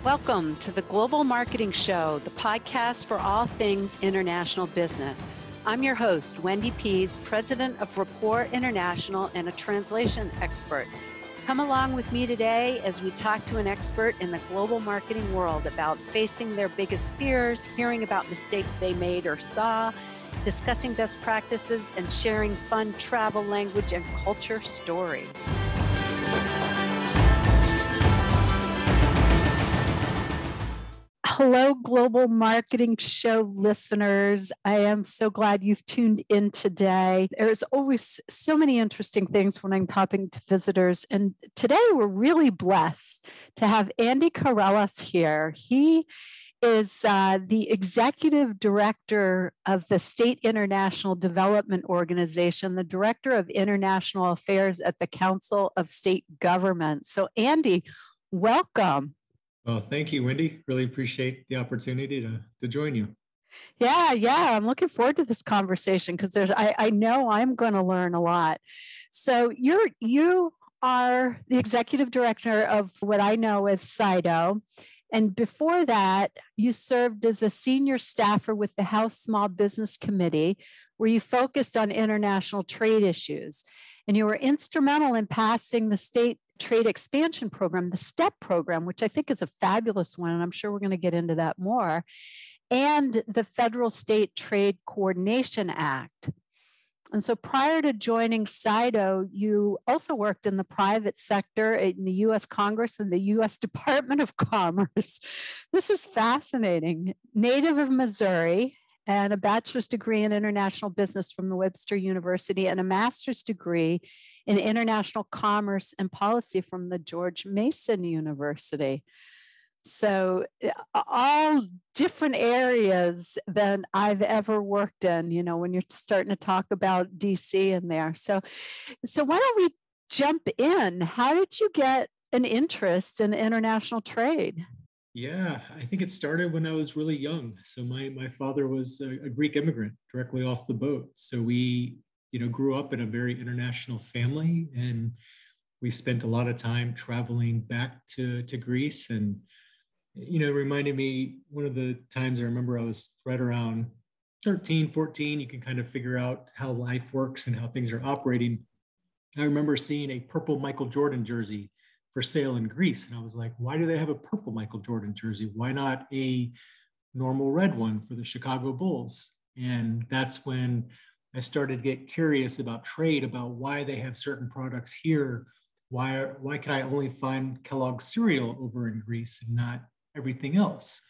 Welcome to the Global Marketing Show, the podcast for all things international business. I'm your host, Wendy Pease, president of Rapport International and a translation expert. Come along with me today as we talk to an expert in the global marketing world about facing their biggest fears, hearing about mistakes they made or saw, discussing best practices, and sharing fun travel, language, and culture stories. Hello, Global Marketing Show listeners. I am so glad you've tuned in today. There's always so many interesting things when I'm talking to visitors. And today we're really blessed to have Andy Karellas here. He is the executive director of the State International Development Organization, the director of international affairs at the Council of State Governments. So Andy, welcome. Well, thank you, Wendy. Really appreciate the opportunity to join you. Yeah. I'm looking forward to this conversation because I know I'm going to learn a lot. So you are the executive director of what I know as SIDO. And before that, you served as a senior staffer with the House Small Business Committee, where you focused on international trade issues. And you were instrumental in passing the state trade expansion program, the STEP program, which I think is a fabulous one. And I'm sure we're going to get into that more, and the Federal State Trade Coordination Act. And so prior to joining SIDO, you also worked in the private sector in the U.S. Congress and the U.S. Department of Commerce. This is fascinating. Native of Missouri, and a bachelor's degree in international business from the Webster University and a master's degree in international commerce and policy from the George Mason University. So all different areas than I've ever worked in, when you're starting to talk about DC in there. So why don't we jump in? How did you get an interest in international trade? Yeah, I think it started when I was really young. So my father was a Greek immigrant directly off the boat. So we, grew up in a very international family, and we spent a lot of time traveling back to Greece. And, it reminded me, one of the times I remember I was right around 13, 14, you can kind of figure out how life works and how things are operating. I remember seeing a purple Michael Jordan jersey for sale in Greece. And I was like, why do they have a purple Michael Jordan jersey? Why not a normal red one for the Chicago Bulls? And that's when I started to get curious about trade, about why they have certain products here. Why can I only find Kellogg's cereal over in Greece and not everything else?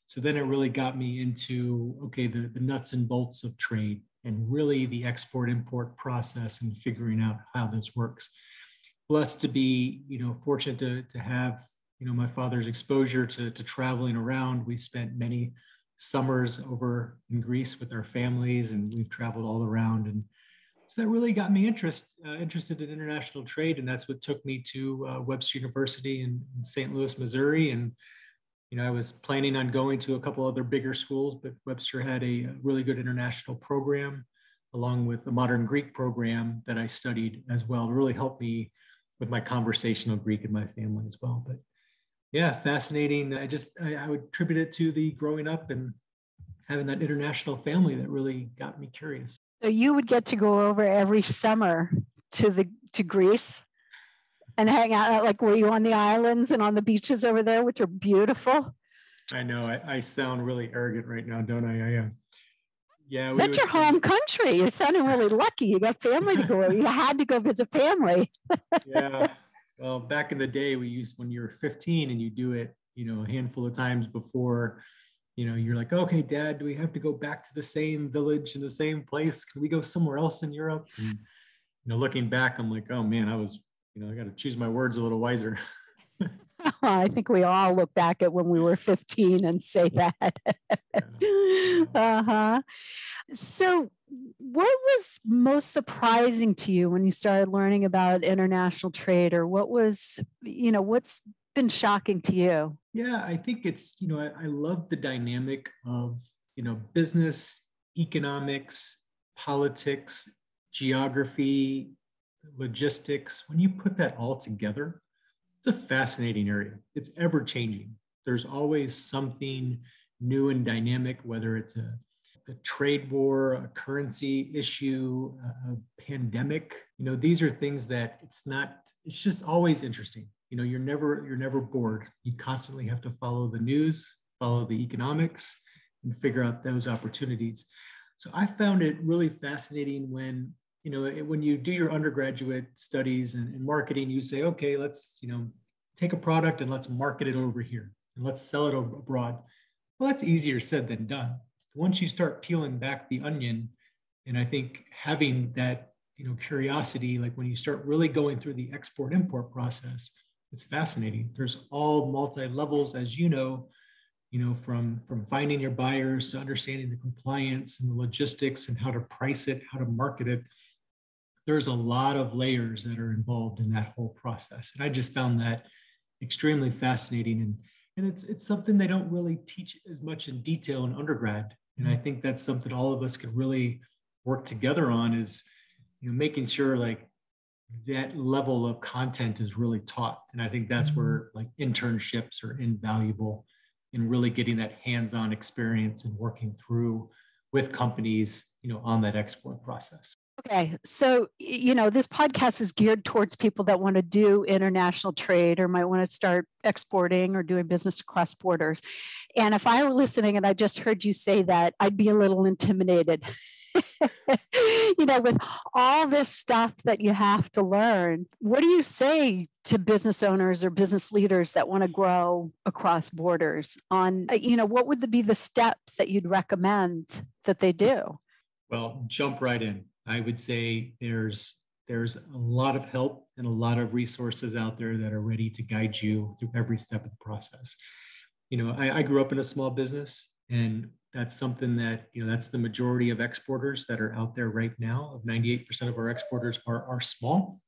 So then it really got me into, okay, the nuts and bolts of trade and really the export-import process and figuring out how this works. Blessed to be, fortunate to have, my father's exposure to traveling around. We spent many summers over in Greece with our families, and we've traveled all around. And so that really got me interested in international trade. And that's what took me to Webster University in St. Louis, Missouri. And, I was planning on going to a couple other bigger schools, but Webster had a really good international program, along with a modern Greek program that I studied as well. It really helped me with my conversational Greek in my family as well. But yeah, fascinating. I would attribute it to the growing up and having that international family that really got me curious. So you would get to go over every summer to Greece and hang out, like, were you on the islands and on the beaches over there, which are beautiful? I know I sound really arrogant right now, don't I? Yeah, that's your home country. You're sounding really lucky. You got family to go. You had to go visit family. Yeah. Well, back in the day, when you were 15 and you do it, a handful of times before, you're like, okay, Dad, do we have to go back to the same village in the same place? Can we go somewhere else in Europe? And, looking back, I'm like, oh man, I got to choose my words a little wiser. I think we all look back at when we were 15 and say that. Uh-huh. So what was most surprising to you when you started learning about international trade, or what was, what's been shocking to you? Yeah, I think it's, I love the dynamic of, business, economics, politics, geography, logistics. When you put that all together, it's a fascinating area. It's ever changing. There's always something new and dynamic, whether it's a trade war, a currency issue, a pandemic. These are things that it's just always interesting. You're never bored. You constantly have to follow the news, follow the economics, and figure out those opportunities. So I found it really fascinating when you do your undergraduate studies in marketing, you say, okay, let's take a product and let's market it over here and let's sell it abroad. Well, that's easier said than done. Once you start peeling back the onion, and I think having that curiosity, like when you start really going through the export-import process, it's fascinating. There's all multi-levels, as from finding your buyers to understanding the compliance and the logistics and how to price it, how to market it. There's a lot of layers that are involved in that whole process. And I just found that extremely fascinating. And it's something they don't really teach as much in detail in undergrad. And I think that's something all of us could really work together on, is making sure like that level of content is really taught. And I think that's where like internships are invaluable in really getting that hands-on experience and working through with companies, on that export process. Okay. So, this podcast is geared towards people that want to do international trade or might want to start exporting or doing business across borders. And if I were listening and I just heard you say that, I'd be a little intimidated. With all this stuff that you have to learn, what do you say to business owners or business leaders that want to grow across borders on, what would be the steps that you'd recommend that they do? Well, jump right in. I would say there's a lot of help and a lot of resources out there that are ready to guide you through every step of the process. I grew up in a small business, and that's something that, that's the majority of exporters that are out there right now. 98% of our exporters are small.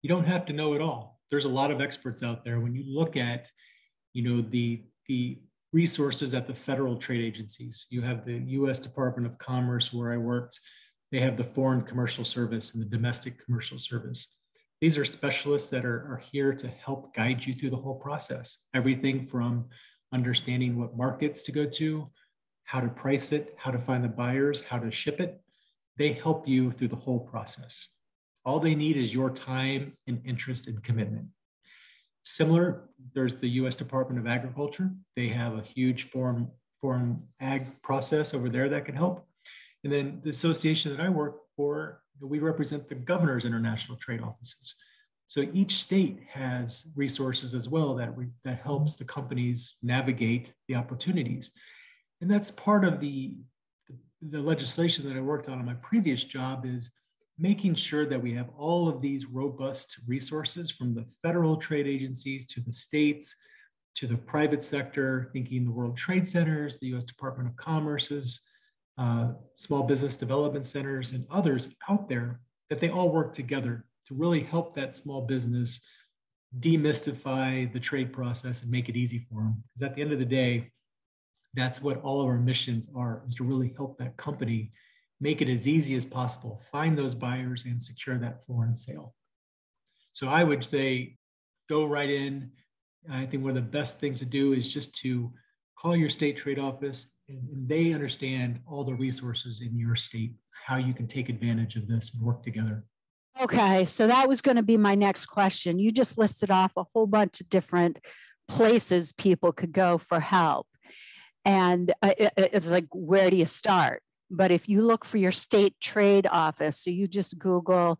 You don't have to know it all. There's a lot of experts out there. When you look at, the resources at the federal trade agencies, you have the U.S. Department of Commerce, where I worked. They have the Foreign Commercial Service and the Domestic Commercial Service. These are specialists that are here to help guide you through the whole process. Everything from understanding what markets to go to, how to price it, how to find the buyers, how to ship it. They help you through the whole process. All they need is your time and interest and commitment. Similar, there's the U.S. Department of Agriculture. They have a huge foreign ag process over there that can help. And then the association that I work for, we represent the governor's international trade offices. So each state has resources as well that helps the companies navigate the opportunities. And that's part of the legislation that I worked on in my previous job, is making sure that we have all of these robust resources from the federal trade agencies to the states, to the private sector, thinking the World Trade Centers, the U.S. Department of Commerce's, small business development centers, and others out there, that they all work together to really help that small business demystify the trade process and make it easy for them. Because at the end of the day, that's what all of our missions are, is to really help that company make it as easy as possible, find those buyers and secure that foreign sale. So I would say, go right in. I think one of the best things to do is just to call your state trade office, and they understand all the resources in your state, how you can take advantage of this and work together. Okay, so that was going to be my next question. You just listed off a whole bunch of different places people could go for help. And it's like, where do you start? But if you look for your state trade office, so you just Google,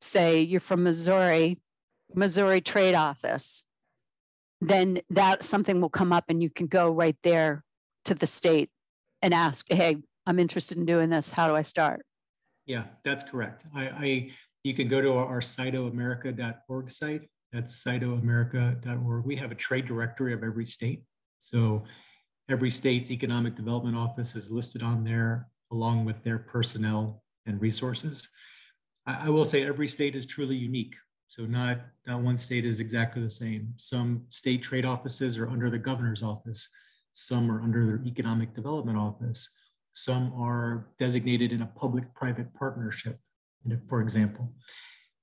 say you're from Missouri trade office, then that something will come up and you can go right there to the state and ask, hey, I'm interested in doing this. How do I start? Yeah, that's correct. You can go to our SIDOamerica.org site. That's SIDOamerica.org. We have a trade directory of every state. So every state's economic development office is listed on there, along with their personnel and resources. I will say every state is truly unique. So not one state is exactly the same. Some state trade offices are under the governor's office. Some are under their economic development office. Some are designated in a public-private partnership, for example.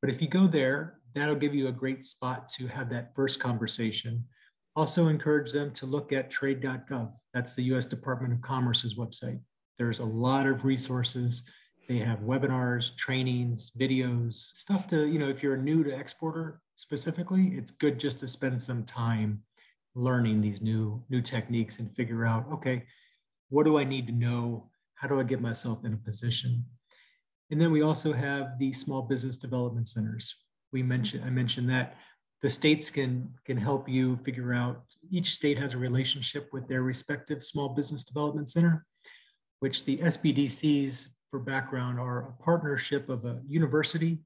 But if you go there, that'll give you a great spot to have that first conversation. Also encourage them to look at trade.gov. That's the US Department of Commerce's website. There's a lot of resources. They have webinars, trainings, videos, stuff to, if you're new to exporter specifically, it's good just to spend some time learning these new techniques and figure out, okay, what do I need to know? How do I get myself in a position? And then we also have the small business development centers. I mentioned that the states can help you figure out, each state has a relationship with their respective small business development center, which the SBDCs, for background, are a partnership of a university,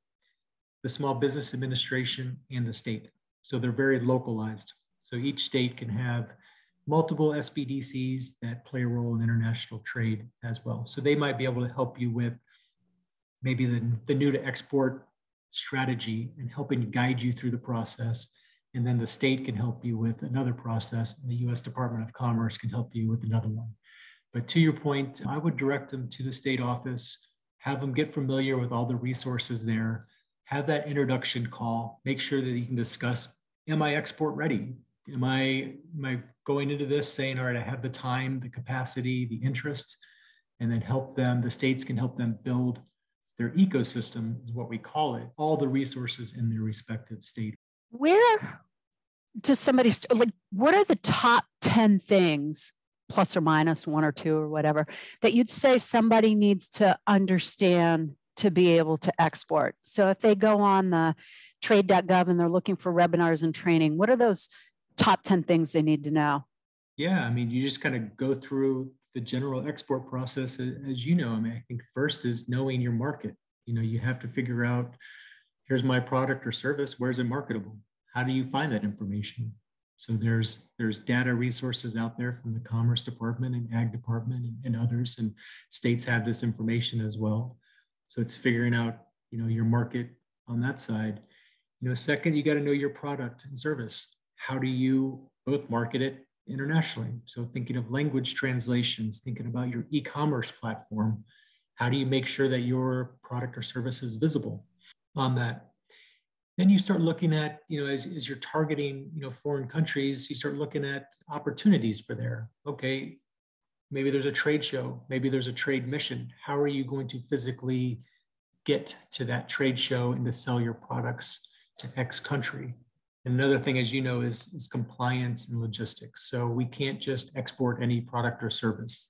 the Small Business Administration, and the state. So they're very localized. So each state can have multiple SBDCs that play a role in international trade as well. So they might be able to help you with maybe the new to export strategy and helping guide you through the process. And then the state can help you with another process, and the US Department of Commerce can help you with another one. But to your point, I would direct them to the state office, have them get familiar with all the resources there, have that introduction call, make sure that you can discuss, am I export ready? Am I going into this saying, all right, I have the time, the capacity, the interest, and then help them, the states can help them build their ecosystem, is what we call it, all the resources in their respective state. Where does somebody, like, what are the top 10 things, plus or minus one or two or whatever, that you'd say somebody needs to understand to be able to export? So if they go on the trade.gov and they're looking for webinars and training, what are those top 10 things they need to know? Yeah, I mean, you just kind of go through the general export process, as you know. I mean, I think first is knowing your market. You have to figure out, here's my product or service, where's it marketable? How do you find that information? So there's data resources out there from the Commerce Department and Ag Department and others, and states have this information as well. So it's figuring out, your market on that side. Second, you got to know your product and service. How do you both market it internationally? So thinking of language translations, thinking about your e-commerce platform, how do you make sure that your product or service is visible on that? Then you start looking at, as you're targeting, foreign countries, you start looking at opportunities for there. Okay, maybe there's a trade show, maybe there's a trade mission. How are you going to physically get to that trade show and to sell your products to X country? And another thing, as you know, is compliance and logistics. So we can't just export any product or service.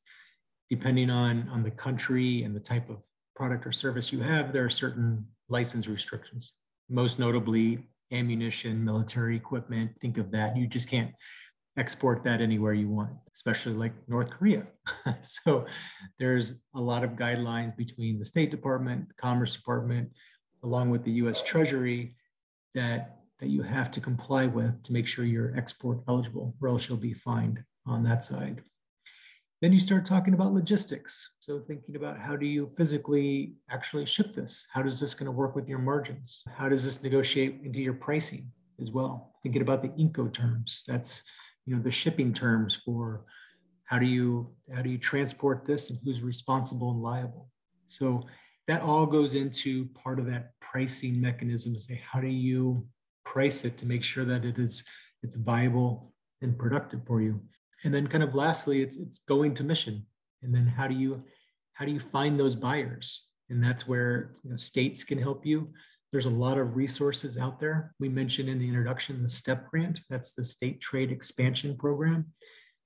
Depending on the country and the type of product or service you have, there are certain license restrictions. Most notably, ammunition, military equipment. Think of that. You just can't export that anywhere you want, especially like North Korea. So there's a lot of guidelines between the State Department, the Commerce Department, along with the US Treasury, that you have to comply with to make sure you're export eligible, or else you'll be fined on that side. Then you start talking about logistics. So thinking about, how do you physically actually ship this? How is this going to work with your margins? How does this negotiate into your pricing as well? Thinking about the Incoterms. That's, the shipping terms for how do you transport this and who's responsible and liable. So that all goes into part of that pricing mechanism to say, how do you price it to make sure that it's viable and productive for you? And then kind of lastly, it's going to mission. And then how do you find those buyers? And that's where states can help you. There's a lot of resources out there. We mentioned in the introduction the STEP grant. That's the State Trade Expansion Program.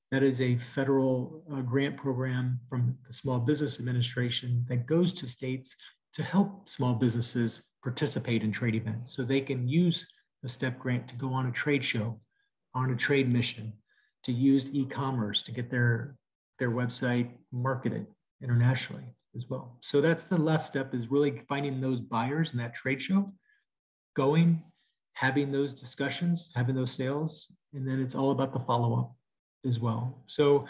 That is a federal grant program from the Small Business Administration that goes to states to help small businesses participate in trade events. So they can use the STEP grant to go on a trade show, on a trade mission, to use e-commerce to get their website marketed internationally as well. So that's the last step, is really finding those buyers in that trade show, going, having those discussions, having those sales, and then it's all about the follow-up as well. So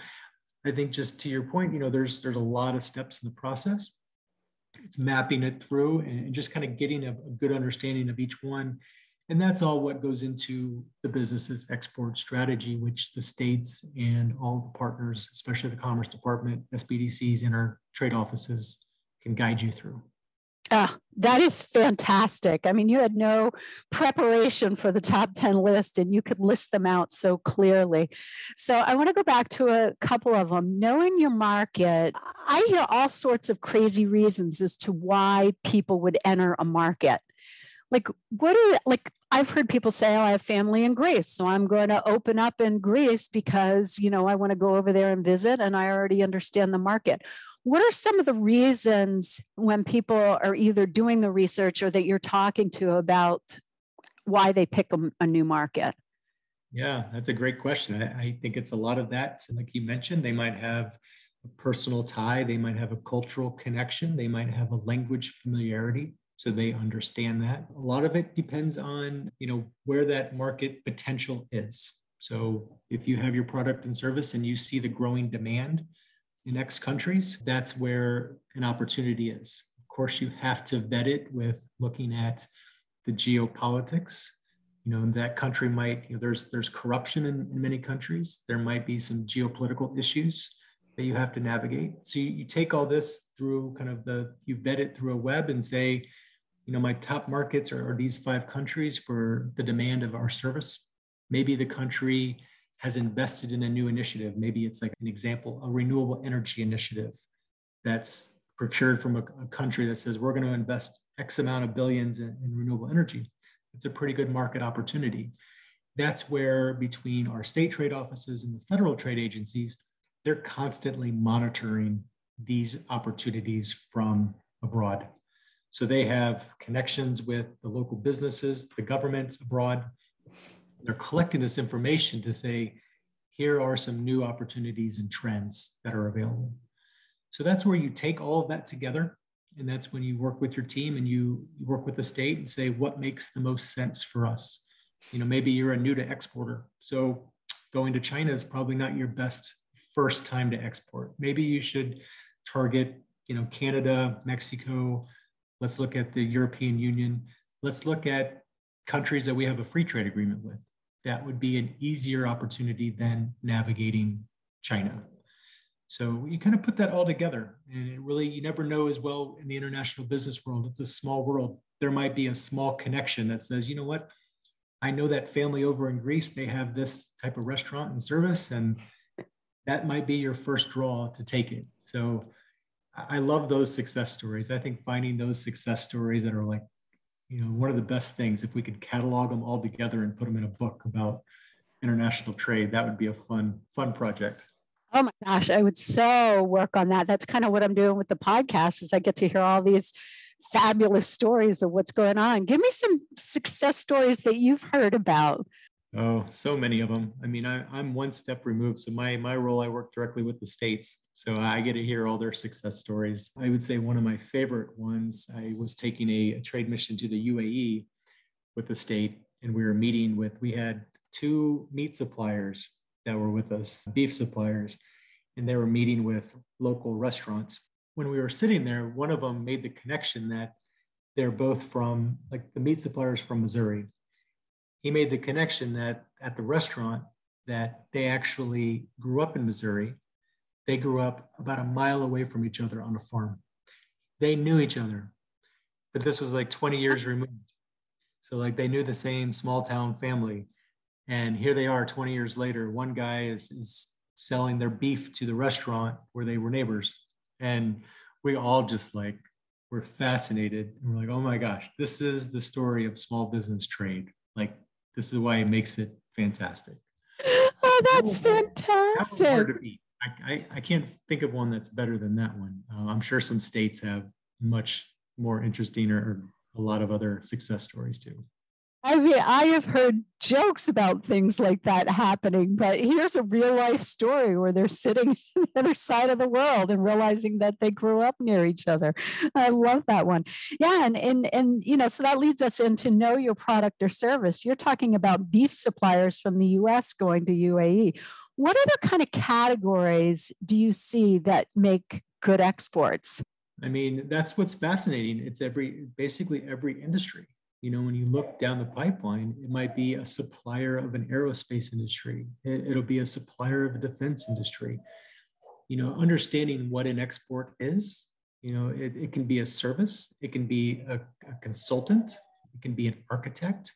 I think, just to your point, there's a lot of steps in the process. It's mapping it through and just kind of getting a good understanding of each one. And that's all what goes into the business's export strategy, which the states and all the partners, especially the Commerce Department, SBDCs, and our trade offices, can guide you through. That is fantastic. I mean, you had no preparation for the top 10 list and you could list them out so clearly. So I want to go back to a couple of them. Knowing your market, I hear all sorts of crazy reasons as to why people would enter a market. Like, I've heard people say, oh, I have family in Greece, so I'm going to open up in Greece because, I want to go over there and visit and I already understand the market. What are some of the reasons when people are either doing the research or that you're talking to about why they pick a new market? Yeah, that's a great question. I think it's a lot of that. So like you mentioned, they might have a personal tie, they might have a cultural connection, they might have a language familiarity. So they understand that. A lot of it depends on, where that market potential is. So if you have your product and service and you see the growing demand in X countries, that's where an opportunity is. Of course, you have to vet it with looking at the geopolitics. That country might, there's corruption in many countries. There might be some geopolitical issues that you have to navigate. So you take all this through you vet it through a web and say, my top markets are these 5 countries for the demand of our service. Maybe the country has invested in a new initiative. Maybe it's like an example, a renewable energy initiative that's procured from a country that says we're going to invest X amount of billions in renewable energy. It's a pretty good market opportunity. That's where between our state trade offices and the federal trade agencies, they're constantly monitoring these opportunities from abroad. So they have connections with the local businesses, the governments abroad. They're collecting this information to say, here are some new opportunities and trends that are available. So that's where you take all of that together. And that's when you work with your team and you work with the state and say, what makes the most sense for us? Maybe you're a new to exporter. So going to China is probably not your best first time to export. Maybe you should target, Canada, Mexico. Let's look at the European Union. Let's look at countries that we have a free trade agreement with. That would be an easier opportunity than navigating China. So you kind of put that all together, and it really, you never know as well in the international business world. It's a small world. There might be a small connection that says, you know what, I know that family over in Greece, they have this type of restaurant and service, and that might be your first draw to take it. So I love those success stories. I think finding those success stories that are like, one of the best things, if we could catalog them all together and put them in a book about international trade, that would be a fun project. Oh my gosh, I would so work on that. That's kind of what I'm doing with the podcast is I get to hear all these fabulous stories of what's going on. Give me some success stories that you've heard about. Oh, so many of them. I mean, I'm one step removed. So my role, I work directly with the states. So I get to hear all their success stories. I would say one of my favorite ones, I was taking a trade mission to the UAE with the state, and we had 2 meat suppliers that were with us, beef suppliers, and they were meeting with local restaurants. When we were sitting there, one of them made the connection that they're both from, like the meat suppliers from Missouri. He made the connection that at the restaurant that they actually grew up in Missouri. They grew up about a mile away from each other on a farm. They knew each other, but this was like 20 years removed. So like they knew the same small town family. And here they are 20 years later. One guy is selling their beef to the restaurant where they were neighbors. And we all just like, we're fascinated. And we're like, oh my gosh, this is the story of small business trade. Like, this is why it makes it fantastic. Oh, that's fantastic. Hard to beat. I can't think of one that's better than that one. I'm sure some states have much more interesting or a lot of other success stories too. I mean, I have heard jokes about things like that happening, but here's a real life story where they're sitting on the other side of the world and realizing that they grew up near each other. I love that one. Yeah, and so that leads us into know your product or service. You're talking about beef suppliers from the US going to UAE. What other kind of categories do you see that make good exports? I mean, that's what's fascinating. It's basically every industry. When you look down the pipeline, it might be a supplier of an aerospace industry. It'll be a supplier of a defense industry. Understanding what an export is It can be a service, it can be a consultant, it can be an architect.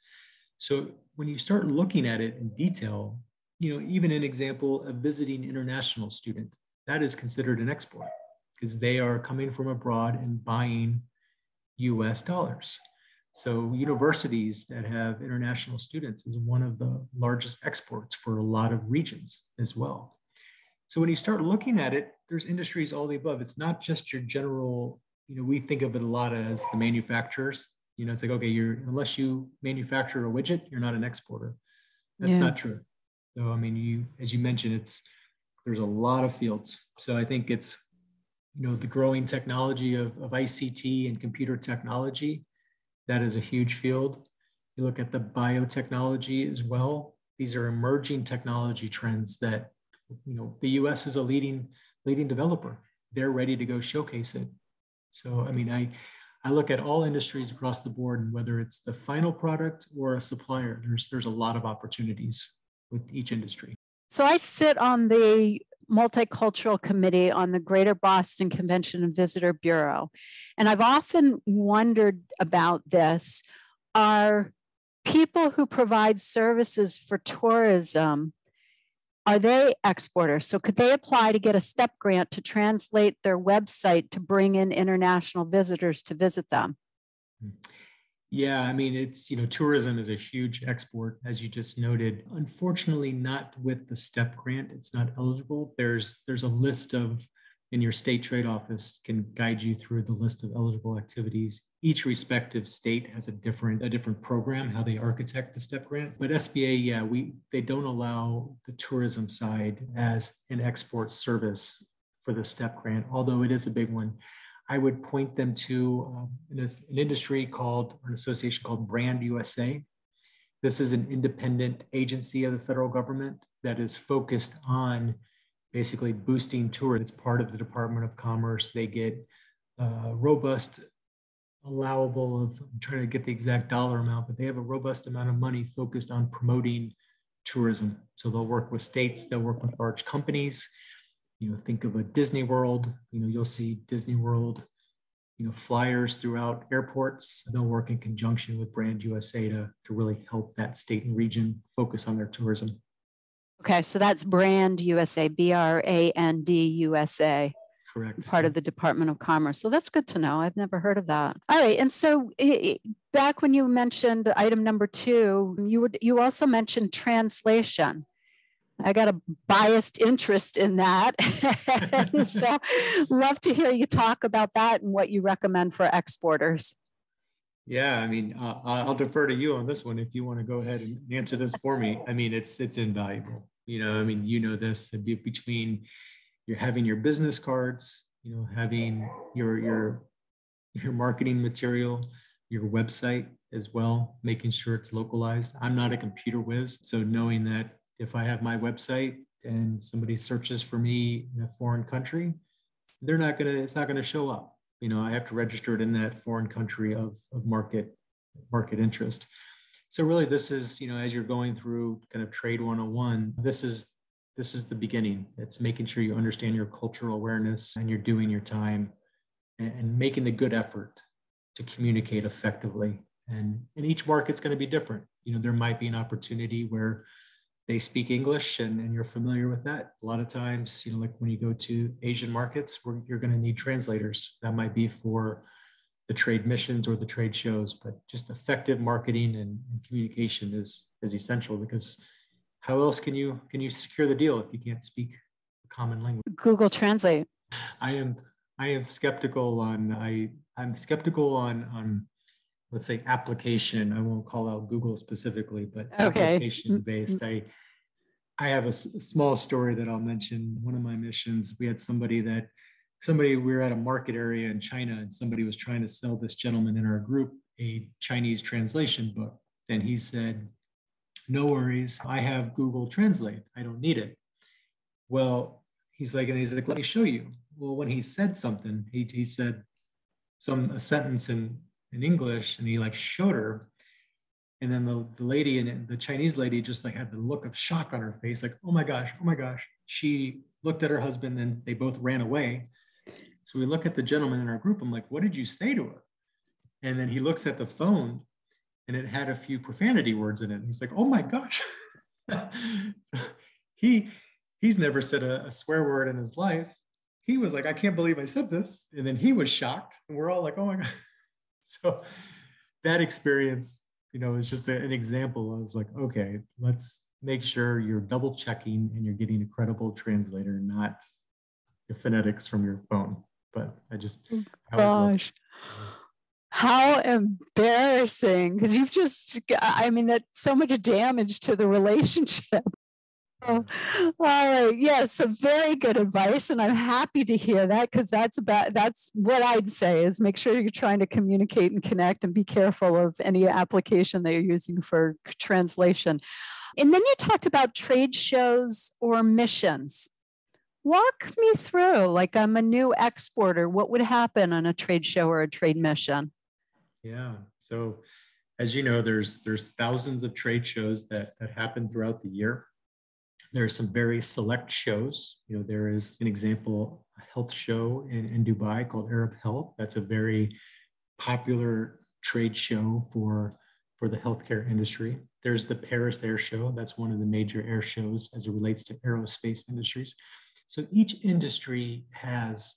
So when you start looking at it in detail, even an example, a visiting international student, that is considered an export because they are coming from abroad and buying US dollars. So universities that have international students is one of the largest exports for a lot of regions as well. So when you start looking at it, there's industries all the above. It's not just your general, we think of it a lot as the manufacturers. It's like, okay, unless you manufacture a widget, you're not an exporter. That's not true. So, I mean, as you mentioned, there's a lot of fields. So I think it's, the growing technology of ICT and computer technology, that is a huge field. You look at the biotechnology as well. These are emerging technology trends that, the US is a leading developer. They're ready to go showcase it. So, I mean, I look at all industries across the board, and whether it's the final product or a supplier, there's a lot of opportunities with each industry. So I sit on the multicultural committee on the Greater Boston Convention and Visitor Bureau. And I've often wondered about this. Are people who provide services for tourism, are they exporters? So could they apply to get a STEP grant to translate their website to bring in international visitors to visit them? Yeah, I mean, it's, tourism is a huge export, as you just noted. Unfortunately, not with the STEP grant. It's not eligible. There's a list of, in your state trade office can guide you through the list of eligible activities. Each respective state has a different program, how they architect the STEP grant. But SBA, yeah, they don't allow the tourism side as an export service for the STEP grant, although it is a big one. I would point them to an industry or an association called Brand USA. This is an independent agency of the federal government that is focused on basically boosting tourism. It's part of the Department of Commerce. They get robust allowable of, I'm trying to get the exact dollar amount, but they have a robust amount of money focused on promoting tourism. So they'll work with states, they'll work with large companies. Think of a Disney World, you'll see Disney World, flyers throughout airports. They'll work in conjunction with Brand USA to really help that state and region focus on their tourism. Okay, so that's Brand USA, BRAND USA. Correct. Part of the Department of Commerce. So that's good to know. I've never heard of that. All right. And so back when you mentioned item number 2, you also mentioned translation. I got a biased interest in that. So love to hear you talk about that and what you recommend for exporters. Yeah, I mean, I'll defer to you on this one if you want to go ahead and answer this for me. I mean, it's invaluable. This between you're having your business cards, having your marketing material, your website as well, making sure it's localized. I'm not a computer whiz, so knowing that if I have my website and somebody searches for me in a foreign country, it's not gonna show up. I have to register it in that foreign country of market interest. So really this is, as you're going through kind of trade 101, this is the beginning. It's making sure you understand your cultural awareness and you're doing your time and making the good effort to communicate effectively. And each market's going to be different. There might be an opportunity where they speak English and you're familiar with that. A lot of times, like when you go to Asian markets, where you're going to need translators. That might be for the trade missions or the trade shows, but just effective marketing and communication is essential, because how else can you secure the deal if you can't speak a common language? Google Translate. I am skeptical on let's say application. I won't call out Google specifically, but application based. I have a small story that I'll mention. One of my missions, we had we were at a market area in China, and somebody was trying to sell this gentleman in our group a Chinese translation book. And he said, "No worries, I have Google Translate. I don't need it." Well, he's like, "Let me show you." Well, when he said something, he said a sentence in English, and he showed her. And then the lady, and the Chinese lady, just had the look of shock on her face, like, oh my gosh. She looked at her husband, and they both ran away. So we look at the gentleman in our group. I'm like, what did you say to her? And then he looks at the phone and it had a few profanity words in it. And he's like, oh my gosh. So he's never said a swear word in his life. He was like, I can't believe I said this. And then he was shocked. And we're all like, oh my God. So that experience, is just an example. I was like, okay, let's make sure you're double checking and you're getting a credible translator, not the phonetics from your phone. But I Gosh. How embarrassing, because that's so much damage to the relationship. Oh, all right. Yeah. So very good advice. And I'm happy to hear that, because that's what I'd say is make sure you're trying to communicate and connect and be careful of any application that you're using for translation. And then you talked about trade shows or missions. Walk me through, like I'm a new exporter, what would happen on a trade show or a trade mission? Yeah. So as you know, there's thousands of trade shows that happen throughout the year. There are some very select shows. There is an example, a health show in Dubai called Arab Health. That's a very popular trade show for the healthcare industry. There's the Paris Air Show. That's one of the major air shows as it relates to aerospace industries. So each industry has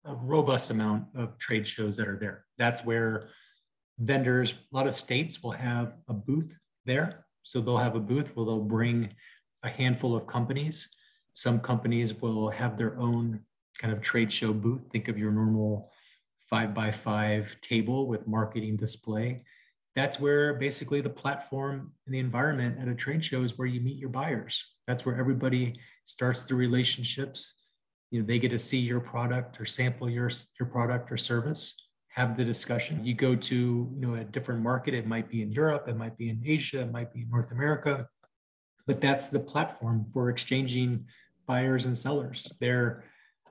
a robust amount of trade shows that are there. That's where vendors, a lot of states will have a booth there. So they'll have a booth where they'll bring a handful of companies. Some companies will have their own kind of trade show booth. Think of your normal 5x5 table with marketing display. That's where basically the platform and the environment at a trade show is where you meet your buyers. That's where everybody starts the relationships. They get to see your product or sample your product or service, have the discussion. You go to a different market. It might be in Europe, it might be in Asia, it might be in North America. But that's the platform for exchanging buyers and sellers.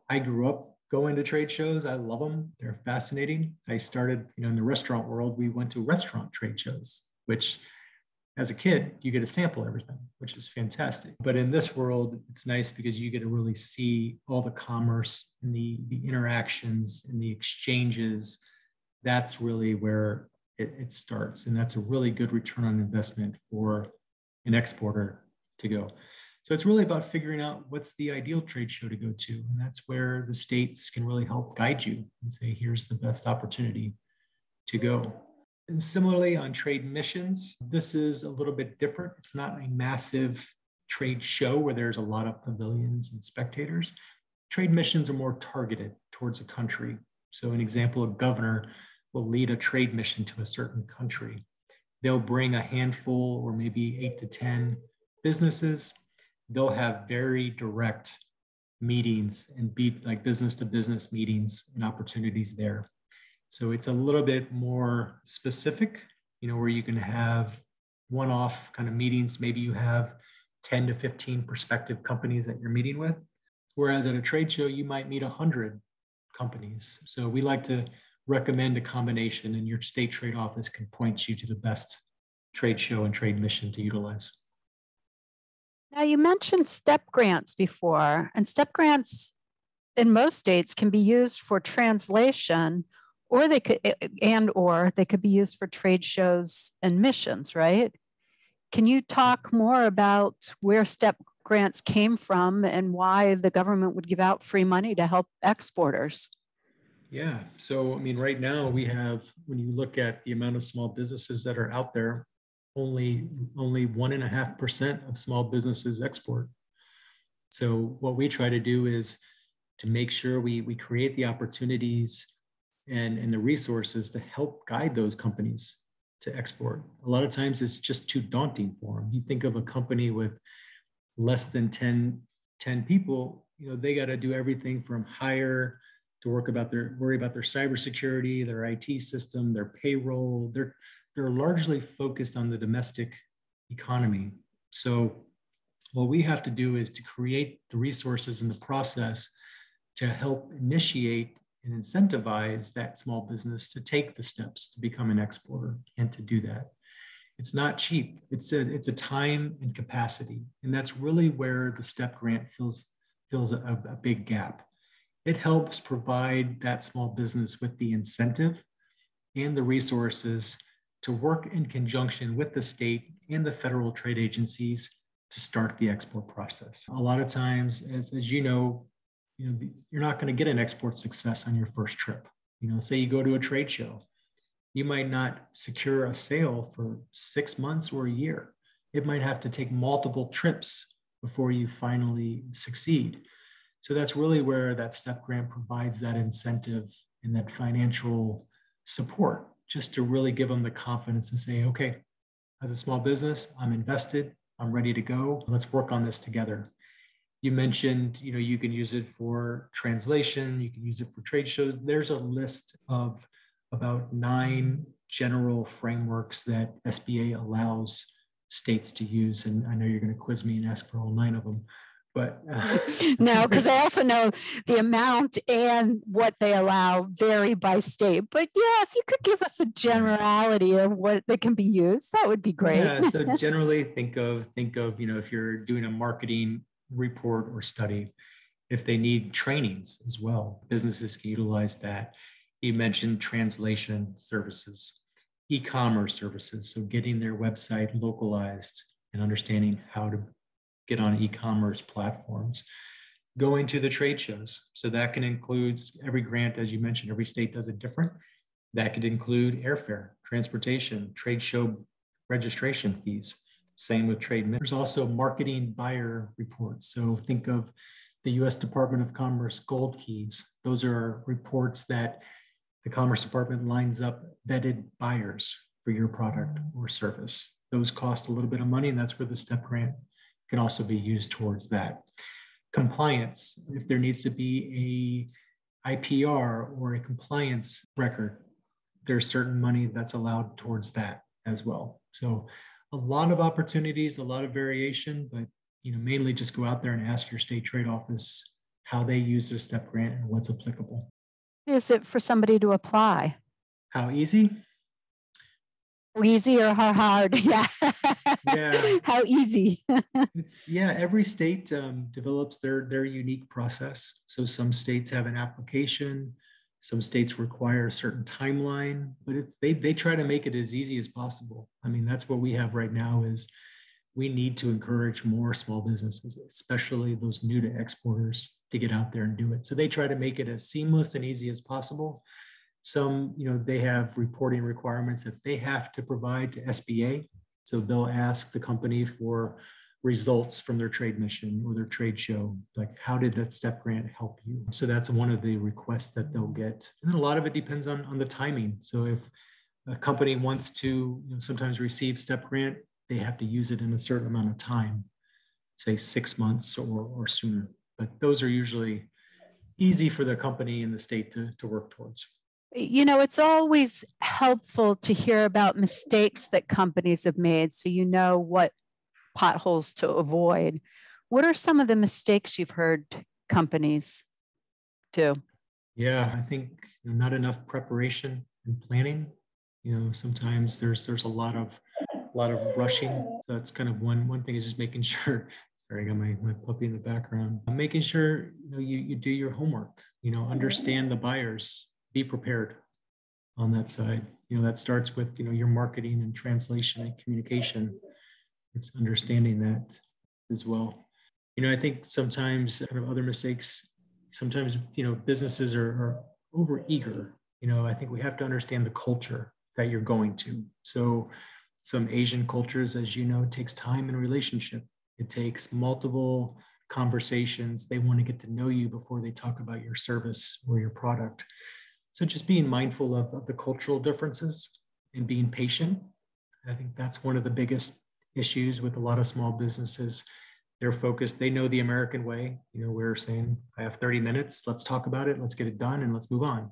I grew up going to trade shows. I love them. They're fascinating. I started, in the restaurant world. We went to restaurant trade shows, which as a kid, you get to sample everything, which is fantastic. But in this world, it's nice because you get to really see all the commerce and the interactions and the exchanges. That's really where it starts. And that's a really good return on investment for an exporter to go. So it's really about figuring out what's the ideal trade show to go to. And that's where the states can really help guide you and say, here's the best opportunity to go. And similarly on trade missions, this is a little bit different. It's not a massive trade show where there's a lot of pavilions and spectators. Trade missions are more targeted towards a country. So an example, a governor will lead a trade mission to a certain country. They'll bring a handful or maybe 8 to 10 businesses. They'll have very direct meetings and be like business to business meetings and opportunities there. So it's a little bit more specific, where you can have one-off kind of meetings. Maybe you have 10 to 15 prospective companies that you're meeting with. Whereas at a trade show, you might meet 100 companies. So we like to recommend a combination, and your state trade office can point you to the best trade show and trade mission to utilize. Now, you mentioned STEP grants before, and STEP grants in most states can be used for translation, or they could be used for trade shows and missions, right? Can you talk more about where STEP grants came from and why the government would give out free money to help exporters? Yeah. So, right now we have, when you look at the amount of small businesses that are out there, only 1.5% of small businesses export. So what we try to do is to make sure we create the opportunities and the resources to help guide those companies to export. A lot of times it's just too daunting for them. You think of a company with less than 10 people, they got to do everything from hire to worry about their cybersecurity, their IT system, their payroll. They're largely focused on the domestic economy. So what we have to do is to create the resources and the process to help initiate and incentivize that small business to take the steps to become an exporter and to do that. It's not cheap. It's a time and capacity. And that's really where the STEP grant fills a big gap. It helps provide that small business with the incentive and the resources to work in conjunction with the state and the federal trade agencies to start the export process. A lot of times, as you know, you're not going to get an export success on your first trip. Say you go to a trade show, you might not secure a sale for 6 months or a year. It might have to take multiple trips before you finally succeed. So that's really where that STEP grant provides that incentive and that financial support, just to really give them the confidence and say, okay, as a small business, I'm invested, I'm ready to go. Let's work on this together. You mentioned, you can use it for translation, you can use it for trade shows. There's a list of about 9 general frameworks that SBA allows states to use. And I know you're going to quiz me and ask for all 9 of them. But no, because I also know the amount and what they allow vary by state. But yeah, if you could give us a generality of what they can be used, that would be great. Yeah. So generally, think of if you're doing a marketing report or study, if they need trainings as well, businesses can utilize that. You mentioned translation services, e-commerce services, so getting their website localized and understanding how to get on e-commerce platforms, going to the trade shows. So that can include every grant, as you mentioned, every state does it different. That could include airfare, transportation, trade show registration fees. Same with trade. There's also marketing buyer reports. So think of the US Department of Commerce Gold Keys. Those are reports that the Commerce Department lines up vetted buyers for your product or service. Those cost a little bit of money, and that's where the STEP grant can also be used towards that. Compliance, if there needs to be a IPR or a compliance record, there's certain money that's allowed towards that as well. So a lot of opportunities, a lot of variation, but mainly just go out there and ask your state trade office how they use their STEP grant and what's applicable. Is it for somebody to apply? How easy? Easy or how hard? Yeah. Yeah. How easy? Every state develops their unique process. So some states have an application, some states require a certain timeline, but they try to make it as easy as possible. I mean, that's what we have right now is we need to encourage more small businesses, especially those new to exporters, to get out there and do it. So they try to make it as seamless and easy as possible. Some, they have reporting requirements that they have to provide to SBA. So they'll ask the company for results from their trade mission or their trade show, like how did that STEP grant help you? So that's one of the requests that they'll get. And then a lot of it depends on the timing. So if a company wants to sometimes receive STEP grant, they have to use it in a certain amount of time, say 6 months or sooner. But those are usually easy for the company and the state to work towards. It's always helpful to hear about mistakes that companies have made so you know what potholes to avoid. What are some of the mistakes you've heard companies do? Yeah, I think not enough preparation and planning. Sometimes there's a lot of rushing. So that's kind of one thing is just making sure. Sorry, I got my puppy in the background. Making sure you do your homework. Understand the buyers. Be prepared on that side. That starts with your marketing and translation and communication. It's understanding that as well. I think sometimes kind of other mistakes. Sometimes businesses are over eager. I think we have to understand the culture that you're going to. So some Asian cultures, as it takes time and relationship. It takes multiple conversations. They want to get to know you before they talk about your service or your product. So just being mindful of the cultural differences and being patient. I think that's one of the biggest issues with a lot of small businesses. They're focused, they know the American way. We're saying, I have 30 minutes, let's talk about it, let's get it done, and let's move on.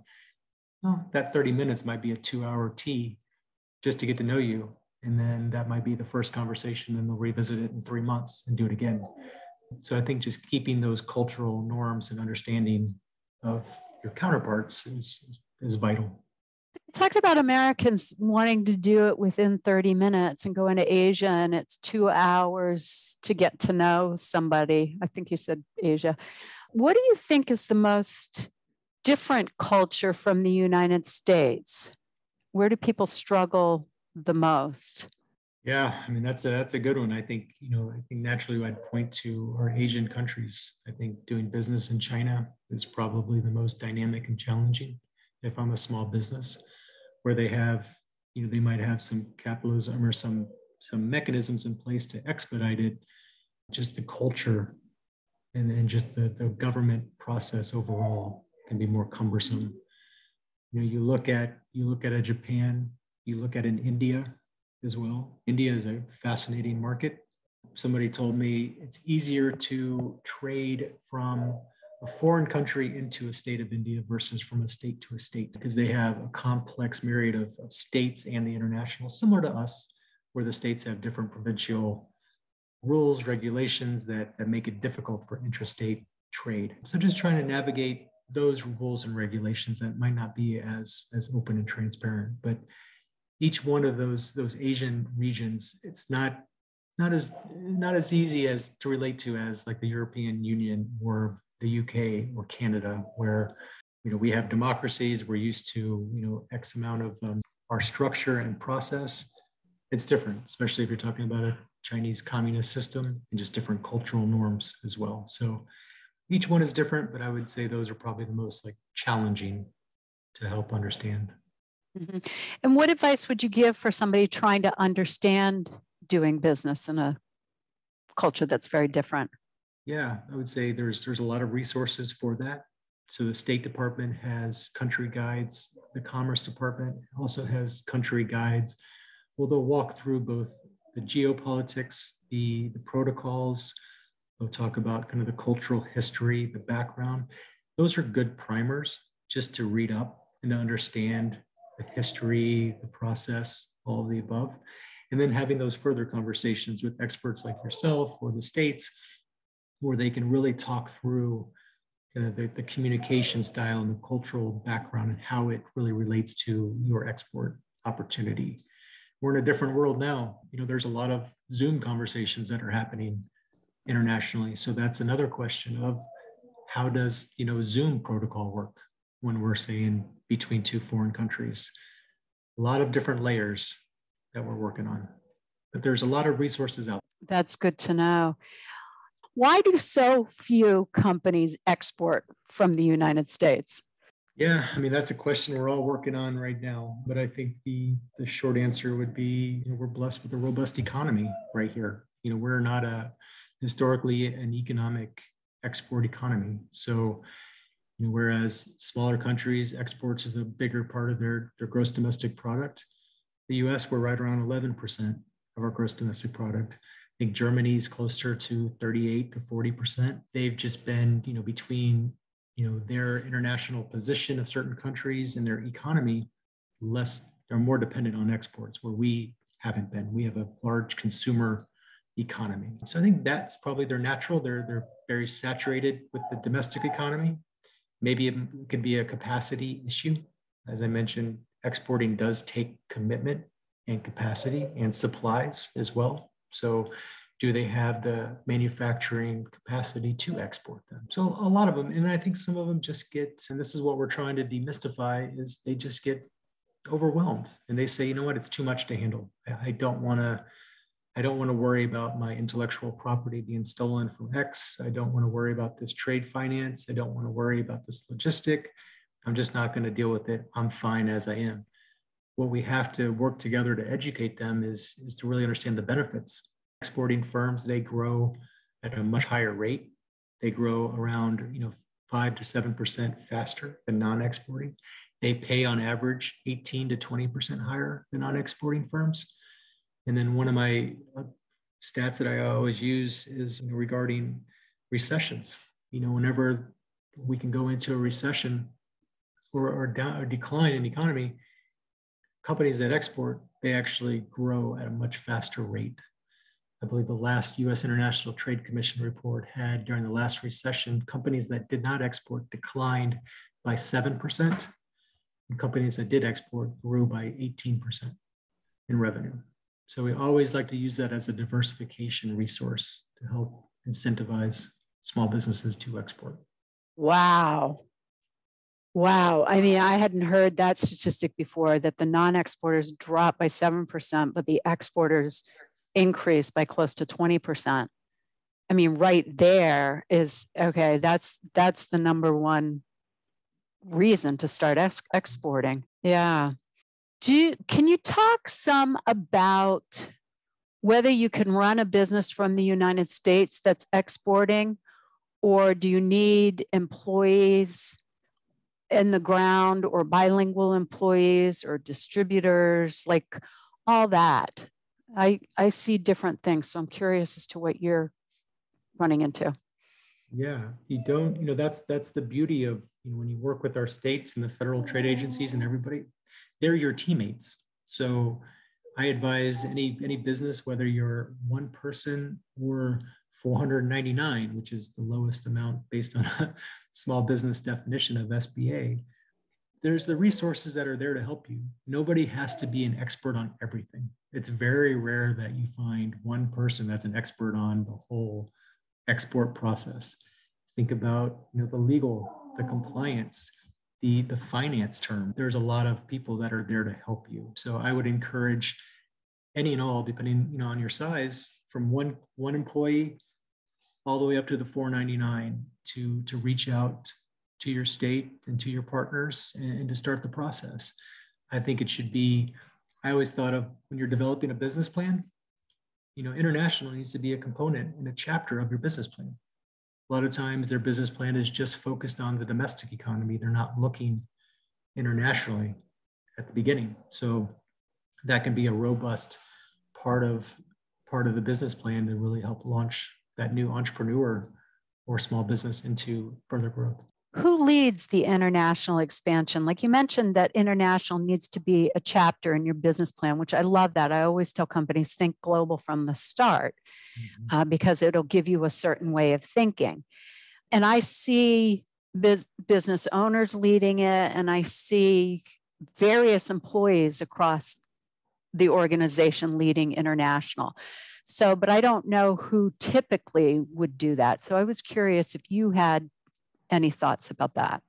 Well, that 30 minutes might be a 2-hour tea just to get to know you. And then that might be the first conversation, and they'll revisit it in 3 months and do it again. So I think just keeping those cultural norms and understanding of your counterparts is vital. You talked about Americans wanting to do it within 30 minutes and going to Asia, and it's 2 hours to get to know somebody. I think you said Asia. What do you think is the most different culture from the United States? Where do people struggle the most? Yeah, I mean that's a good one. I think naturally I'd point to our Asian countries. I think doing business in China is probably the most dynamic and challenging. If I'm a small business, where they have, they might have some capitalism or some mechanisms in place to expedite it. Just the culture and just the government process overall can be more cumbersome. You look at a Japan, you look at an India as well. India is a fascinating market. Somebody told me it's easier to trade from a foreign country into a state of India versus from a state to a state, because they have a complex myriad of states and the international, similar to us, where the states have different provincial rules, regulations that make it difficult for intrastate trade. So just trying to navigate those rules and regulations that might not be as open and transparent. But each one of those Asian regions, it's not as easy as to relate to as like the European Union or the UK or Canada, where we have democracies. We're used to X amount of our structure and process. It's different, especially if you're talking about a Chinese communist system and just different cultural norms as well. So each one is different, but I would say those are probably the most like challenging to help understand. Mhm. And what advice would you give for somebody trying to understand doing business in a culture that's very different? Yeah, I would say there's a lot of resources for that. So the State Department has country guides. The Commerce Department also has country guides. Well, they'll walk through both the geopolitics, the protocols. They'll talk about kind of the cultural history, the background. Those are good primers just to read up and to understand the history, the process, all of the above. And then having those further conversations with experts like yourself or the states, where they can really talk through kind of the communication style and the cultural background and how it really relates to your export opportunity. We're in a different world now. There's a lot of Zoom conversations that are happening internationally. So that's another question of how does, Zoom protocol work when we're saying between two foreign countries? A lot of different layers that we're working on, but there's a lot of resources out there. That's good to know. Why do so few companies export from the United States? Yeah, I mean, that's a question we're all working on right now. But I think the short answer would be, we're blessed with a robust economy right here. We're not historically an economic export economy. So, whereas smaller countries, exports is a bigger part of their gross domestic product. The US, we're right around 11% of our gross domestic product. I think Germany is closer to 38 to 40%. They've just been, between their international position of certain countries and their economy, they're more dependent on exports, where we haven't been. We have a large consumer economy. So I think that's probably their natural. They're very saturated with the domestic economy. Maybe it could be a capacity issue. As I mentioned, exporting does take commitment and capacity and supplies as well. So do they have the manufacturing capacity to export them? So a lot of them, and I think some of them just get, and this is what we're trying to demystify, is they just get overwhelmed and they say, you know what, it's too much to handle. I don't want to worry about my intellectual property being stolen from X. I don't want to worry about this trade finance. I don't want to worry about this logistic. I'm just not going to deal with it. I'm fine as I am. What we have to work together to educate them is to really understand the benefits. Exporting firms, they grow at a much higher rate. They grow around 5 to 7% faster than non-exporting. They pay on average 18 to 20% higher than non-exporting firms. And then one of my stats that I always use is regarding recessions. Whenever we can go into a recession or a decline in the economy, companies that export, they actually grow at a much faster rate. I believe the last U.S. International Trade Commission report had, during the last recession, companies that did not export declined by 7%, and companies that did export grew by 18% in revenue. So we always like to use that as a diversification resource to help incentivize small businesses to export. Wow. Wow. I mean, I hadn't heard that statistic before, that the non-exporters dropped by 7%, but the exporters increased by close to 20%. I mean, right there is, okay, that's the number one reason to start exporting. Yeah. Can you talk some about whether you can run a business from the United States that's exporting, or do you need employees in the ground, or bilingual employees, or distributors, like all that? I see different things, so I'm curious as to what you're running into. Yeah, you don't, that's the beauty of, when you work with our states and the federal trade agencies and everybody, they're your teammates. So I advise any business, whether you're one person or 499, which is the lowest amount based on a small business definition of SBA, there's the resources that are there to help you. Nobody has to be an expert on everything. It's very rare that you find one person that's an expert on the whole export process. Think about, the legal, the compliance, the finance term. There's a lot of people that are there to help you. So I would encourage any and all, depending on your size, from one employee all the way up to the 499, to reach out to your state and to your partners and to start the process. I think it should be, I always thought of, when you're developing a business plan, international needs to be a component and a chapter of your business plan. A lot of times their business plan is just focused on the domestic economy. They're not looking internationally at the beginning. So that can be a robust part of the business plan to really help launch that new entrepreneur or small business into further growth. Who leads the international expansion? Like you mentioned, that international needs to be a chapter in your business plan, which I love that. I always tell companies, think global from the start, because it'll give you a certain way of thinking. And I see business owners leading it, and I see various employees across the organization leading international. So, but I don't know who typically would do that. So I was curious if you had any thoughts about that.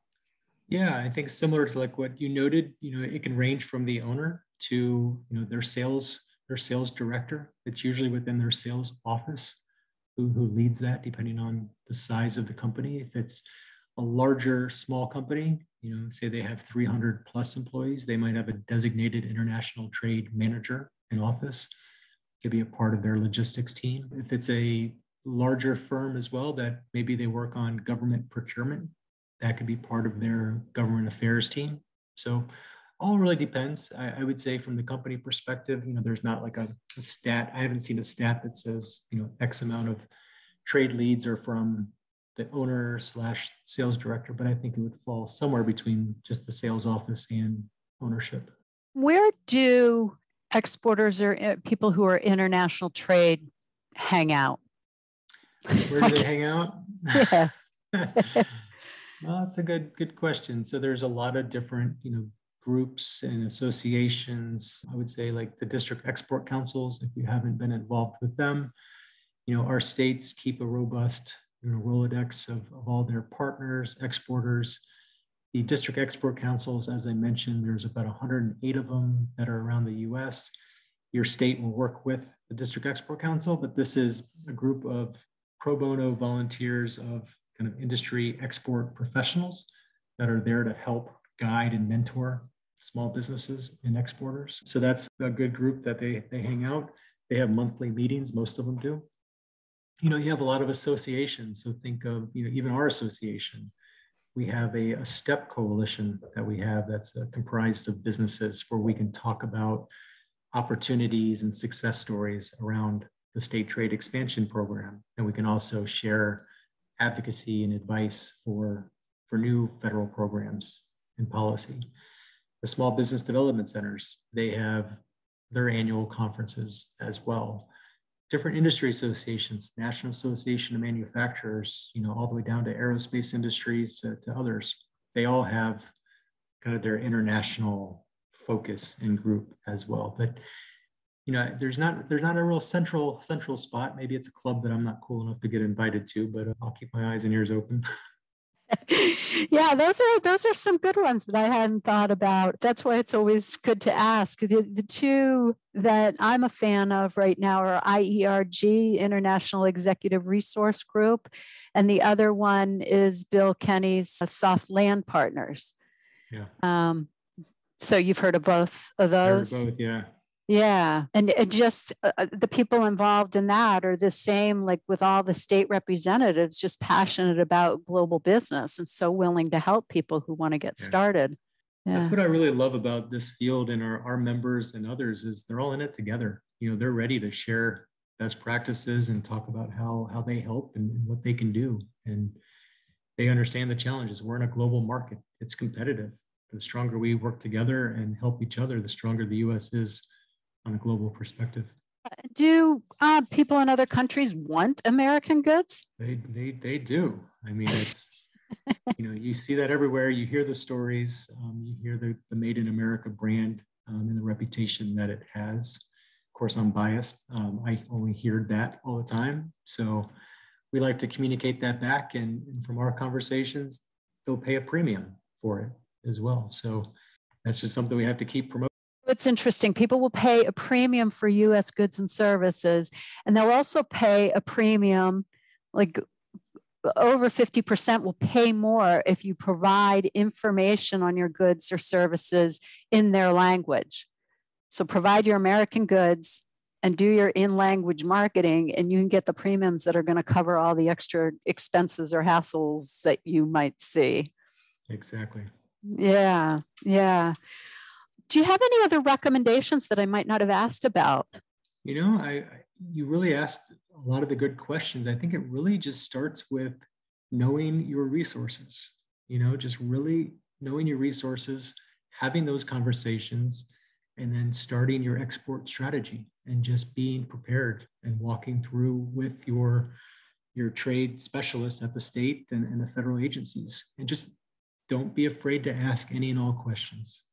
Yeah, I think similar to like what you noted, it can range from the owner to, their sales director. It's usually within their sales office who leads that, depending on the size of the company. If it's a larger, small company, say they have 300 plus employees, they might have a designated international trade manager in office. It could be a part of their logistics team. If it's a larger firm as well, that maybe they work on government procurement, that could be part of their government affairs team. So all really depends. I would say from the company perspective, there's not like a stat. I haven't seen a stat that says, X amount of trade leads are from the owner / sales director, but I think it would fall somewhere between just the sales office and ownership. Where do exporters or people who are international trade hang out? Where do they hang out? Yeah. Well, that's a good question. So there's a lot of different, groups and associations. I would say like the district export councils, if you haven't been involved with them. Our states keep a robust, Rolodex of all their partners, exporters. The district export councils, as I mentioned, there's about 108 of them that are around the US. Your state will work with the district export council, but this is a group of pro bono volunteers of kind of industry export professionals that are there to help guide and mentor small businesses and exporters. So that's a good group that they hang out. They have monthly meetings, most of them do. You have a lot of associations. So think of, even our association. We have a STEP coalition that we have that's comprised of businesses where we can talk about opportunities and success stories around the state trade expansion program. And we can also share advocacy and advice for new federal programs and policy. The small business development centers, they have their annual conferences as well. Different industry associations, National Association of Manufacturers, all the way down to aerospace industries to others. They all have kind of their international focus and group as well. But there's not a real central spot. Maybe it's a club that I'm not cool enough to get invited to, but I'll keep my eyes and ears open. Yeah, those are some good ones that I hadn't thought about. That's why it's always good to ask. The two that I'm a fan of right now are IERG, International Executive Resource Group, and the other one is Bill Kenny's Soft Land Partners. Yeah. So you've heard of both of I heard those? both, yeah. Yeah. And it just the people involved in that are the same, like with all the state representatives, just passionate about global business and so willing to help people who want to get Yeah. started. That's Yeah. what I really love about this field and our members and others is they're all in it together. You know, they're ready to share best practices and talk about how they help and what they can do. And they understand the challenges. We're in a global market. It's competitive. The stronger we work together and help each other, the stronger the U.S. is on a global perspective. Do people in other countries want American goods? They do. I mean, it's, you know, you see that everywhere. You hear the stories. You hear the Made in America brand and the reputation that it has. Of course, I'm biased. I only hear that all the time. So we like to communicate that back. And from our conversations, they'll pay a premium for it as well. So that's just something we have to keep promoting. It's interesting. People will pay a premium for US goods and services, and they'll also pay a premium, like over 50% will pay more if you provide information on your goods or services in their language. So provide your American goods and do your in-language marketing, and you can get the premiums that are going to cover all the extra expenses or hassles that you might see. Exactly. Yeah, yeah. Do you have any other recommendations that I might not have asked about? You know, you really asked a lot of the good questions. I think it really just starts with knowing your resources, you know, just really knowing your resources, having those conversations, and then starting your export strategy and just being prepared and walking through with your trade specialists at the state and the federal agencies. And just don't be afraid to ask any and all questions.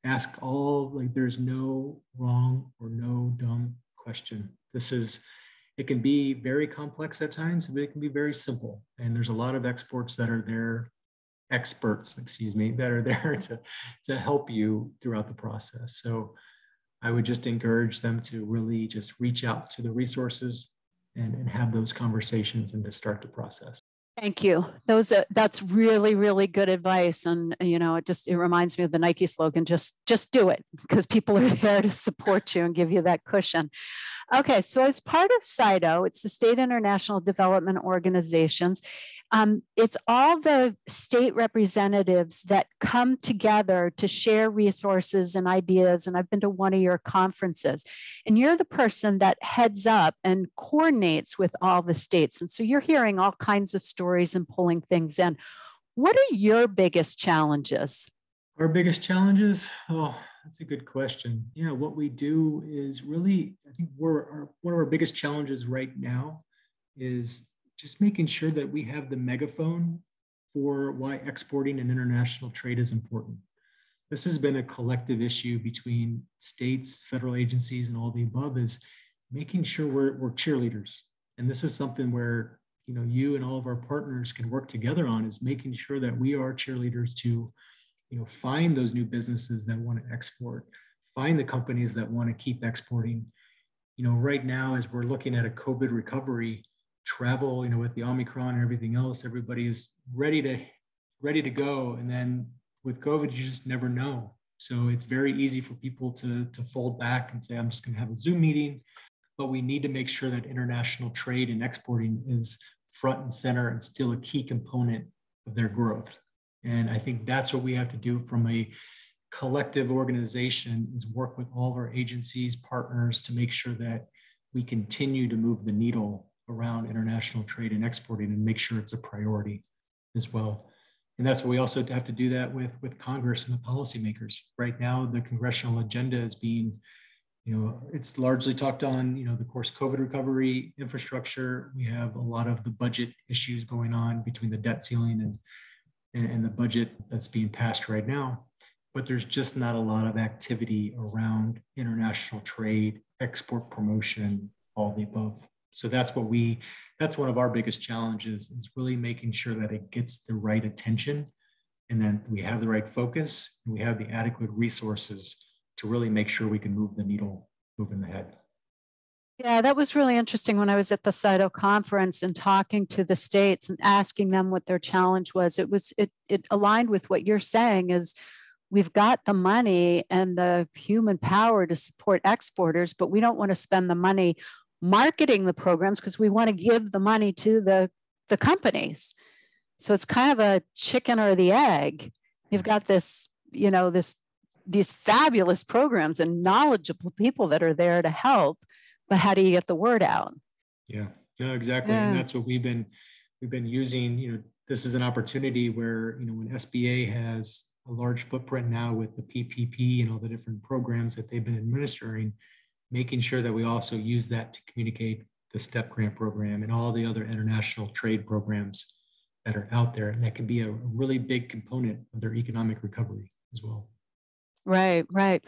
Ask all, like there's no wrong or no dumb question. It can be very complex at times, but it can be very simple. And there's a lot of experts that are there that are there to help you throughout the process. So I would just encourage them to really just reach out to the resources and have those conversations and to start the process. Thank you. That's really, really good advice. And you know, it reminds me of the Nike slogan, just do it, because people are there to support you and give you that cushion. Okay, so as part of SIDO, it's the State International Development Organizations. It's all the state representatives that come together to share resources and ideas. And I've been to one of your conferences, and you're the person that heads up and coordinates with all the states. And so you're hearing all kinds of stories and pulling things in. What are your biggest challenges? Our biggest challenges? Oh, that's a good question. Yeah, what we do is really, I think one of our biggest challenges right now is just making sure that we have the megaphone for why exporting and international trade is important. This has been a collective issue between states, federal agencies, and all the above, is making sure we're cheerleaders. And this is something where, you know, you and all of our partners can work together on, is making sure that we are cheerleaders to, you know, find those new businesses that want to export, find the companies that want to keep exporting. You know, right now, as we're looking at a COVID recovery, travel, you know, with the Omicron and everything else, everybody is ready to go. And then with COVID, you just never know. So it's very easy for people to fold back and say, I'm just going to have a Zoom meeting. But we need to make sure that international trade and exporting is front and center and still a key component of their growth. And I think that's what we have to do from a collective organization, is work with all of our agencies, partners, to make sure that we continue to move the needle around international trade and exporting and make sure it's a priority as well. And that's what we also have to do that with Congress and the policymakers. Right now, the congressional agenda is being, you know, it's largely talked on, you know, the course COVID recovery, infrastructure. We have a lot of the budget issues going on between the debt ceiling and the budget that's being passed right now. But there's just not a lot of activity around international trade, export promotion, all the above. So that's one of our biggest challenges, is really making sure that it gets the right attention, and then we have the right focus, and we have the adequate resources to really make sure we can move the needle, moving the head. Yeah, that was really interesting when I was at the SIDO conference and talking to the states and asking them what their challenge was. It aligned with what you're saying, is we've got the money and the human power to support exporters, but we don't want to spend the money marketing the programs because we want to give the money to the companies. So it's kind of a chicken or the egg. You've got this, these fabulous programs and knowledgeable people that are there to help, but how do you get the word out? Yeah, no, exactly. Yeah. And that's what we've been using. This is an opportunity where, when SBA has a large footprint now with the PPP and all the different programs that they've been administering, making sure that we also use that to communicate the STEP grant program and all the other international trade programs that are out there. And that can be a really big component of their economic recovery as well. Right, right.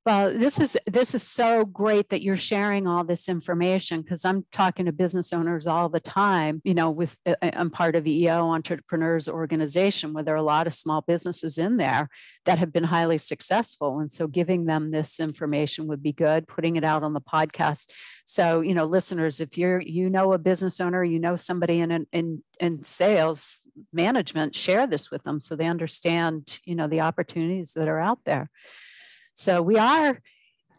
Well, this is so great that you're sharing all this information, because I'm talking to business owners all the time. I'm part of EO Entrepreneurs Organization, where there are a lot of small businesses in there that have been highly successful. And so giving them this information would be good, putting it out on the podcast. So, listeners, if a business owner, somebody in sales management, share this with them so they understand, the opportunities that are out there. So we are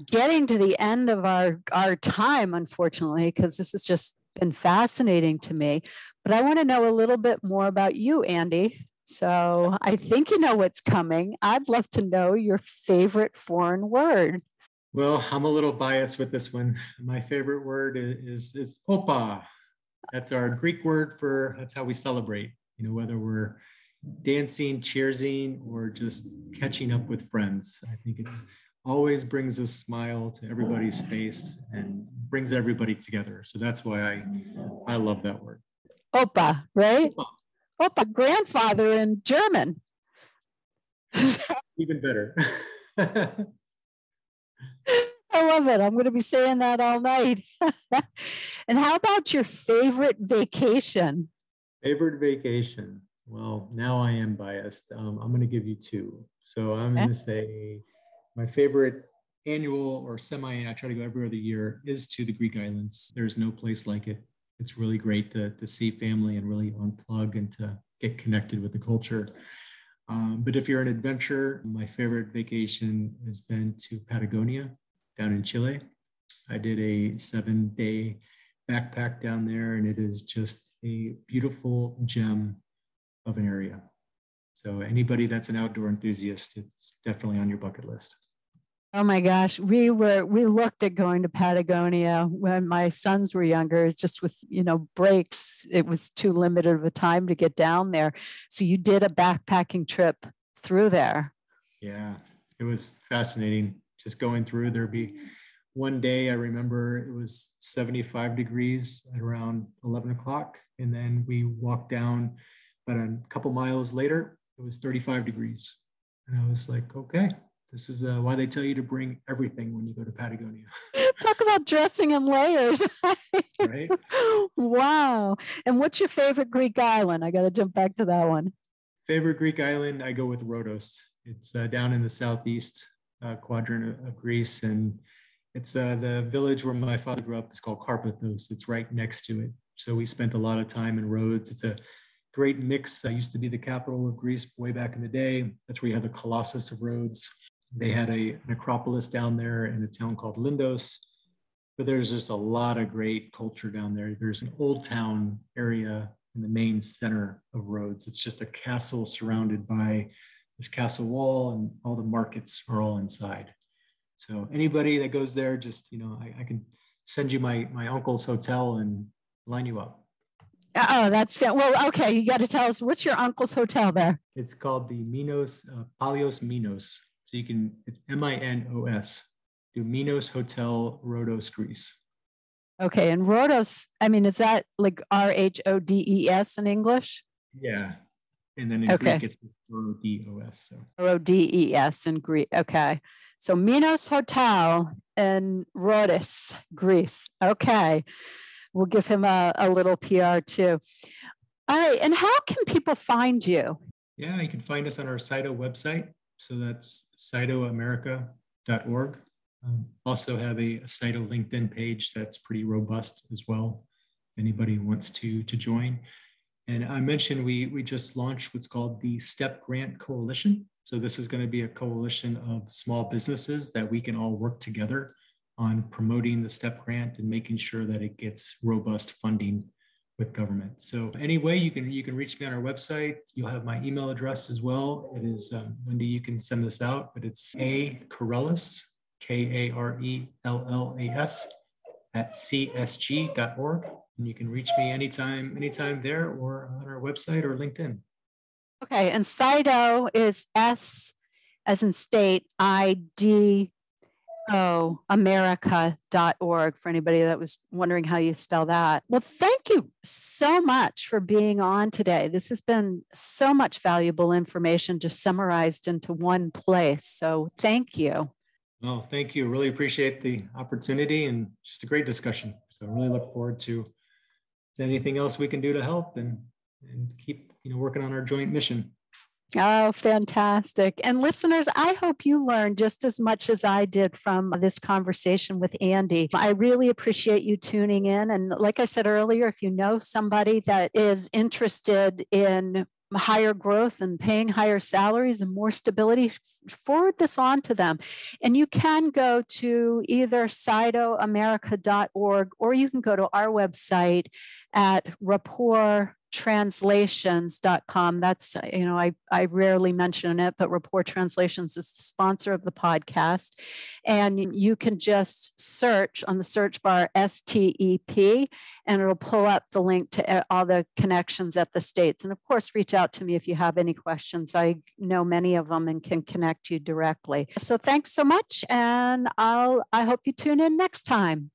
getting to the end of our time, unfortunately, because this has just been fascinating to me. But I want to know a little bit more about you, Andy. So I think you know what's coming. I'd love to know your favorite foreign word. Well, I'm a little biased with this one. My favorite word is opa. That's our Greek word that's how we celebrate, whether we're dancing, cheersing, or just catching up with friends. I think it's always brings a smile to everybody's face and brings everybody together. So that's why I love that word. Opa, right? Opa, grandfather in German. Even better. I love it. I'm going to be saying that all night. And how about your favorite vacation? Favorite vacation? Well, now I am biased. I'm going to give you two. So I'm going to say my favorite annual or semi, I try to go every other year, is to the Greek islands. There's no place like it. It's really great to see family and really unplug and to get connected with the culture. But if you're an adventurer, my favorite vacation has been to Patagonia down in Chile. I did a 7-day backpack down there, and it is just a beautiful gem of an area. So anybody that's an outdoor enthusiast, it's definitely on your bucket list. Oh my gosh, we looked at going to Patagonia when my sons were younger. Just with breaks, it was too limited of a time to get down there. So you did a backpacking trip through there. Yeah, it was fascinating. Just going through, there'd be one day, I remember it was 75 degrees at around 11 o'clock. And then we walked down, but a couple miles later, it was 35 degrees. And I was like, okay, this is why they tell you to bring everything when you go to Patagonia. Talk about dressing in layers. Right? Wow. And what's your favorite Greek island? I got to jump back to that one. Favorite Greek island, I go with Rhodos. It's down in the southeast quadrant of Greece. And it's the village where my father grew up. It's called Karpathos. It's right next to it. So we spent a lot of time in Rhodes. It's a great mix. I used to be the capital of Greece way back in the day. That's where you have the Colossus of Rhodes. They had an acropolis down there in a town called Lindos. But there's just a lot of great culture down there. There's an old town area in the main center of Rhodes. It's just a castle surrounded by this castle wall, and all the markets are all inside. So anybody that goes there, just, I can send you my uncle's hotel and line you up. Oh, that's fair. Well, okay. You got to tell us, what's your uncle's hotel there? It's called the Minos, Palios Minos. So it's Minos, the Minos Hotel, Rhodos, Greece. Okay. And Rhodos, is that like Rhodes in English? Yeah. And then in Greek, it's Rhodos. So. Rhodes in Greek. Okay. So Minos Hotel in Rhodos, Greece. Okay. We'll give him a little PR too. All right. And how can people find you? Yeah, you can find us on our SIDO website. So that's sidoamerica.org. Also have a SIDO LinkedIn page that's pretty robust as well. If anybody wants to join. And I mentioned we just launched what's called the STEP Grant Coalition. So this is going to be a coalition of small businesses that we can all work together on promoting the STEP grant and making sure that it gets robust funding with government. So anyway, you can reach me on our website. You'll have my email address as well. It is Wendy. You can send this out, but it's Karellas, Karellas @csg.org, and you can reach me anytime there or on our website or LinkedIn. Okay, and SIDO is S as in state, IDO, America.org, for anybody that was wondering how you spell that. Well, thank you so much for being on today. This has been so much valuable information just summarized into one place. So thank you. Well, thank you. Really appreciate the opportunity and just a great discussion. So I really look forward to anything else we can do to help and keep working on our joint mission. Oh, fantastic. And listeners, I hope you learned just as much as I did from this conversation with Andy. I really appreciate you tuning in. And like I said earlier, if you know somebody that is interested in higher growth and paying higher salaries and more stability, forward this on to them. And you can go to either sidoamerica.org or you can go to our website at rapporttranslations.com. That's, I rarely mention it, but Rapport Translations is the sponsor of the podcast. And you can just search on the search bar STEP, and it'll pull up the link to all the connections at the states. And of course, reach out to me if you have any questions. I know many of them and can connect you directly. So thanks so much. And I hope you tune in next time.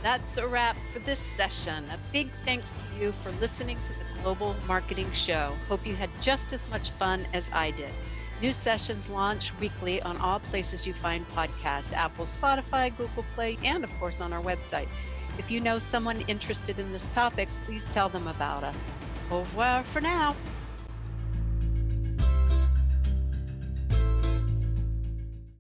That's a wrap for this session. A big thanks to you for listening to the Global Marketing Show. Hope you had just as much fun as I did. New sessions launch weekly on all places you find podcasts, Apple, Spotify, Google Play, and of course on our website. If you know someone interested in this topic, please tell them about us. Au revoir for now.